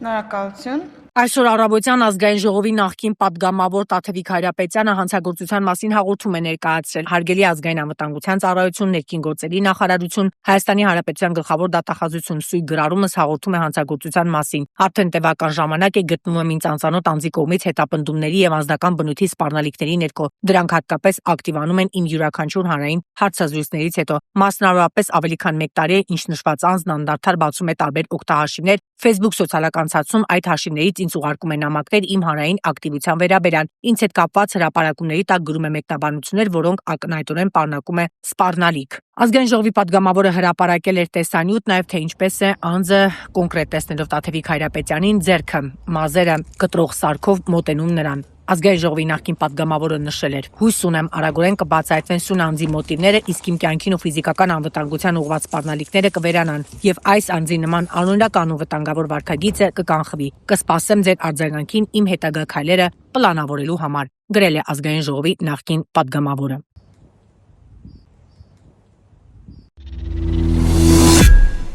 Շնորհակալություն։ Այսօր առավոտյան ազգային ժողովի նախկին պատգամավոր Տաթևիկ Հայրապետյանը հանցագործության մասին հաղորդում է ներկայացրել։ Հարգելի ազգային անվտանգության ծառայություն, ներքին գործերի նախարարություն, Հայաստանի Հանրապետության գլխավոր դատախազություն սույգ գրառումս հաղորդում է հանցագործության մասին։ Արդեն տևական ժամանակ է գտնվում եմ ինձ անծանոթ անձի կողմից հետապնդումների եւ անձնական բնույթի սպառնալիքների ներքո։ Դրանք հատկապես ակտիվանում են իմ յուրաքանչյուր հանրային հարցազրույցներից հետո։ Մասնավորապես ավելի քան 1 տարի է, ինչ նշված անձն անդադար բացում է տարբեր օգտահաշիվներ Facebook սոցիալական ցանցում, այդ հաշիվներից ինձ ուղարկում է նամակներ իմ հանրային ակտիվության վերաբերյալ։ Ինձ հետ կապված հրապարակումների տակ գրում է մեկնաբանություններ, որոնք ակնհայտորեն պարունակում է սպառնալիք։ Ազգային ժողովի պատգամավորը հրապարակել էր տեսանյութ, նաև թե ինչպես է անձը կոնկրետ տեսնելով Տաթևիկ Հայրապետյանին ձեռքը, մազերը կտրող սարքով մոտենում նրան։ Ազգային ժողովի նախկին պատգամավորը նշել էր. «Հույս ունեմ արագորեն կբացահայտվեն սույն անձի մոտիվները, իսկ իմ կյանքին ու ֆիզիկական անվտանգության ուղղված սպառնալիքները կվերանան, եւ այս անձի նման անօրինական ու վտանգավոր վարքագիծը կկանխվի։ Կսպասեմ ձեր արձագանքին իմ հետագա քայլերը պլանավորելու համար», գրել է ազգային ժողովի նախկին պատգամավորը։